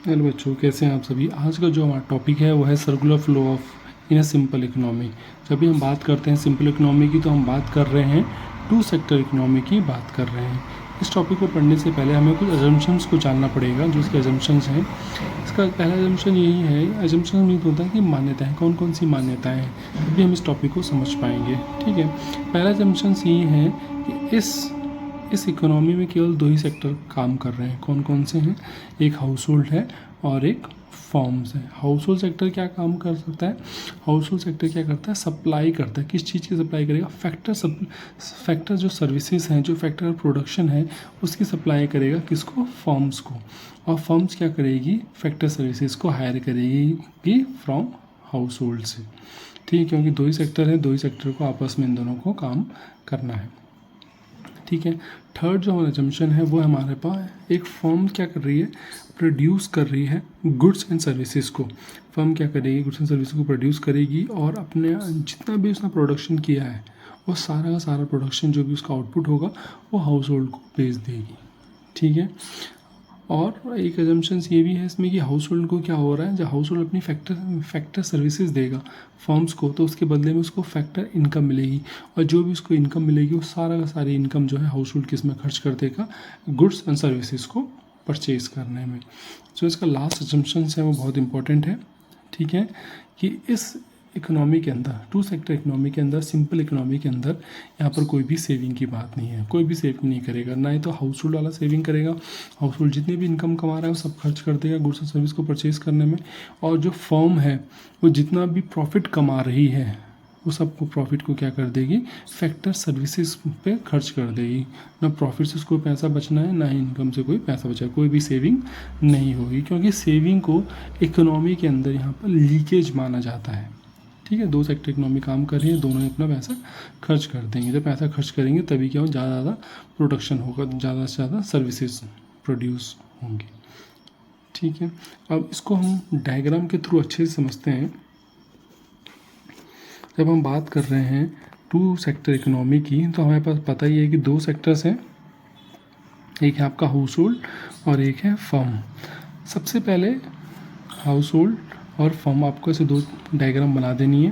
Hello बच्चों, कैसे हैं आप सभी। आज का जो हमारा टॉपिक है वो है circular flow of in a simple economy. जब भी हम बात करते हैं सिंपल इकोनॉमी की तो हम बात कर रहे हैं टू सेक्टर इकोनॉमी की बात कर रहे हैं। इस टॉपिक को पढ़ने से पहले हमें कुछ अजम्पशंस को जानना पड़ेगा। जो इसके अजम्पशंस हैं, इसका पहला अजम्पशन यही है, अजम्पशन मीन होता है कि मान्यताएं, कौन कौन सी मान्यताएं हैं, तभी हम इस टॉपिक को समझ पाएंगे। ठीक है, पहला अजम्पशन यही है कि इस इकोनॉमी में केवल दो ही सेक्टर काम कर रहे हैं। कौन कौन से हैं? एक हाउस होल्ड है और एक फॉर्म्स है। हाउस होल्ड सेक्टर क्या काम कर सकता है? हाउस होल्ड सेक्टर क्या करता है? सप्लाई करता है। किस चीज़ की सप्लाई करेगा? फैक्टर जो सर्विसेज हैं, जो फैक्टर प्रोडक्शन है, उसकी सप्लाई करेगा किसको? फॉर्म्स को। और फॉर्म्स क्या करेगी? फैक्टर सर्विसेज को हायर करेगी फ्रॉम हाउस होल्ड से। ठीक है, क्योंकि दो ही सेक्टर है, दो ही सेक्टर को आपस में इन दोनों को काम करना है। ठीक है, थर्ड जो हमारा जंक्शन है वो हमारे पास एक फर्म क्या कर रही है? प्रोड्यूस कर रही है गुड्स एंड सर्विसेज को। फर्म क्या करेगी? गुड्स एंड सर्विसेज को प्रोड्यूस करेगी और अपने जितना भी उसने प्रोडक्शन किया है वो सारा का सारा प्रोडक्शन जो भी उसका आउटपुट होगा वो हाउस होल्ड को भेज देगी। ठीक है, और एक एजम्पशंस ये भी है इसमें कि हाउस होल्ड को क्या हो रहा है, जब हाउस होल्ड अपनी फैक्टर सर्विसेज देगा फर्म्स को, तो उसके बदले में उसको फैक्टर इनकम मिलेगी। और जो भी उसको इनकम मिलेगी वो सारा का सारी इनकम जो है हाउस होल्ड किस में खर्च कर देगा? गुड्स एंड सर्विसेज को परचेज करने में। जो इसका लास्ट एजम्पशंस है वो बहुत इंपॉर्टेंट है। ठीक है, कि इस इकोनॉमी के अंदर, टू सेक्टर इकोनॉमी के अंदर, सिंपल इकोनॉमी के अंदर यहाँ पर कोई भी सेविंग की बात नहीं है। कोई भी सेविंग नहीं करेगा, ना ही तो हाउस होल्ड वाला सेविंग करेगा। हाउस होल्ड जितने भी इनकम कमा रहा है वो सब खर्च कर देगा गुड्स एंड सर्विस को परचेज करने में। और जो फर्म है वो जितना भी प्रॉफिट कमा रही है वो सबको प्रॉफिट को क्या कर देगी? फैक्टर सर्विसेज पे खर्च कर देगी। ना प्रॉफिट से उसको पैसा बचना है, ना ही इनकम से कोई पैसा बचा है। कोई भी सेविंग नहीं होगी, क्योंकि सेविंग को इकोनॉमी के अंदर यहाँ पर लीकेज माना जाता है। ठीक है, दो सेक्टर इकोनॉमी काम कर रही है, दोनों ही अपना पैसा खर्च कर देंगे। जब पैसा खर्च करेंगे तभी क्या हो? ज़्यादा प्रोडक्शन होगा, ज़्यादा से ज़्यादा सर्विसेज प्रोड्यूस होंगी। ठीक है, अब इसको हम डायग्राम के थ्रू अच्छे से समझते हैं। जब हम बात कर रहे हैं टू सेक्टर इकोनॉमी की तो हमारे पास पता ही है कि दो सेक्टर्स हैं, एक है आपका हाउस होल्ड और एक है फर्म। सबसे पहले हाउस होल्ड और फर्म, आपको ऐसे दो डायग्राम बना देनी है।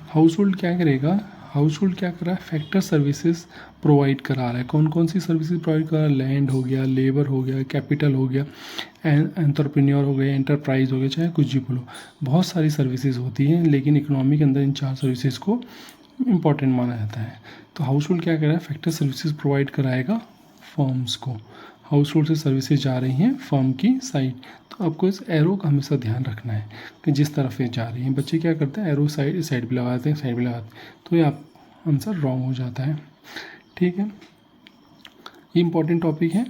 हाउस होल्ड क्या करेगा? हाउस होल्ड क्या कर रहा है? फैक्टर सर्विसेज प्रोवाइड करा रहा है। कौन कौन सी सर्विसेज प्रोवाइड कर रहा है? लैंड हो गया, लेबर हो गया, कैपिटल हो गया, एंटरप्रेन्योर हो गया, एंटरप्राइज हो गया, चाहे कुछ भी बोलो। बहुत सारी सर्विसेज होती हैं, लेकिन इकोनॉमी के अंदर इन चार सर्विसेज को इम्पॉर्टेंट माना जाता है। तो हाउस होल्ड क्या कर रहा है? फैक्टर सर्विसेज प्रोवाइड कराएगा फर्म्स को। हाउस होल्ड से सर्विसेज जा रही हैं फर्म की साइड। तो आपको इस एरो का हमेशा ध्यान रखना है कि जिस तरफ ये जा रही हैं। बच्चे क्या करते हैं? एरो साइड पे लगाते हैं, साइड पे लगाते हैं, तो ये आप आंसर रॉन्ग हो जाता है। ठीक है, ये इंपॉर्टेंट टॉपिक है।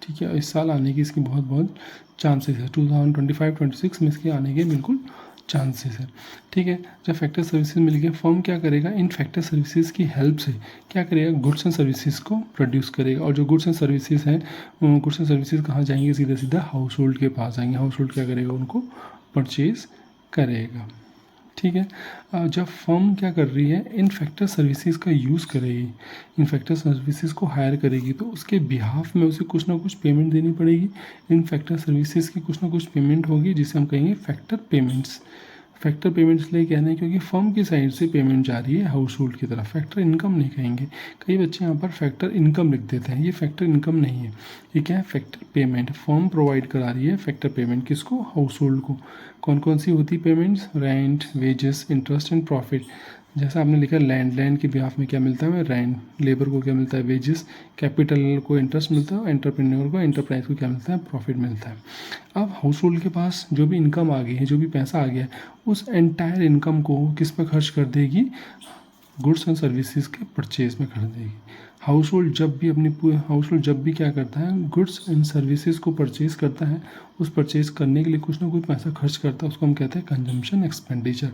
ठीक है, इस साल आने की इसकी बहुत बहुत चांसेस है। 2025-26 में इसके आने के बिल्कुल चांसेस है। ठीक है, जब फैक्टर सर्विसेज मिल गए, फर्म क्या करेगा? इन फैक्टर सर्विसेज की हेल्प से क्या करेगा? गुड्स एंड सर्विसेज को प्रोड्यूस करेगा। और जो गुड्स एंड सर्विसेज हैं, गुड्स एंड सर्विसेज कहाँ जाएंगे? सीधा सीधा हाउस होल्ड के पास आएंगे। हाउस होल्ड क्या करेगा? उनको परचेज करेगा। ठीक है, जब फर्म क्या कर रही है? इन फैक्टर सर्विसेज का यूज़ करेगी, इन फैक्टर सर्विसेज को हायर करेगी, तो उसके बिहाफ में उसे कुछ ना कुछ पेमेंट देनी पड़ेगी। इन फैक्टर सर्विसेज की कुछ ना कुछ पेमेंट होगी, जिसे हम कहेंगे फैक्टर पेमेंट्स। फैक्टर पेमेंट इसलिए कहना है क्योंकि फर्म की साइड से पेमेंट जा रही है हाउस होल्ड की तरफ। फैक्टर इनकम नहीं कहेंगे। कई बच्चे यहाँ पर फैक्टर इनकम लिख देते हैं, ये फैक्टर इनकम नहीं है, ये क्या है? Factor payment. फर्म प्रोवाइड करा रही है फैक्टर पेमेंट किसको? हाउस होल्ड को। कौन कौन सी होती payments? Rent, wages, interest and profit. जैसा आपने लिखा लैंड के बिहाफ में क्या मिलता है? रेंट। लेबर को क्या मिलता है? वेजेस। कैपिटल को इंटरेस्ट मिलता है, एंटरप्रेन्योर को, एंटरप्राइज को क्या मिलता है? प्रॉफिट मिलता है। अब हाउस होल्ड के पास जो भी इनकम आ गई है, जो भी पैसा आ गया है, उस एंटायर इनकम को किस पर खर्च कर देगी? गुड्स एंड सर्विसेज के परचेज में कर देगी। हाउस होल्ड जब भी क्या करता है? गुड्स एंड सर्विसेज को परचेज करता है, उस परचेज करने के लिए कुछ ना कुछ पैसा खर्च करता है, उसको हम कहते हैं कंजम्पशन एक्सपेंडिचर।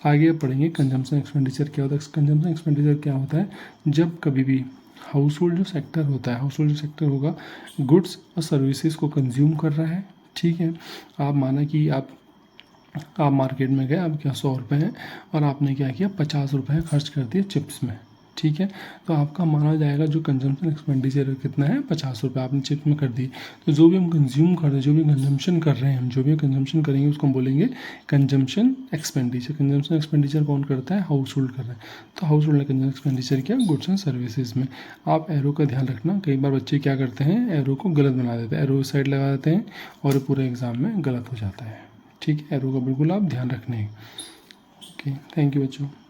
आगे अब पढ़ेंगे कंजम्पशन एक्सपेंडिचर क्या होता है। कंजम्पशन एक्सपेंडिचर क्या होता है? जब कभी भी हाउस होल्ड जो सेक्टर होता है, हाउस होल्ड जो सेक्टर होगा, गुड्स और सर्विसेज को कंज्यूम कर रहा है। ठीक है, आप माना कि आप मार्केट में गए, आप क्या 100 रुपये हैं और आपने क्या किया? 50 रुपये खर्च कर दिए चिप्स में। ठीक है। तो आपका माना जाएगा जो कंजम्पशन एक्सपेंडिचर कितना है, 50 रुपये आपने चिट में कर दी। तो जो भी हम कंज्यूम कर रहे हैं, जो भी कंजम्पशन कर रहे हैं, हम जो भी कंजम्पशन करेंगे उसको हम बोलेंगे कंजम्पशन एक्सपेंडिचर। कंजम्पशन एक्सपेंडिचर कौन करता है, हाउस होल्ड कर रहा है। तो हाउस होल्ड ने कंजम्पशन एक्सपेंडिचर किया गुड्स एंड सर्विसेज में। आप एरो का ध्यान रखना, कई बार बच्चे क्या करते हैं, एरो को गलत बना देते हैं, एरो इस साइड लगा देते हैं और पूरे एग्जाम में गलत हो जाता है। ठीक है, एरो का बिल्कुल आप ध्यान रखना है। ओके, थैंक यू बच्चों।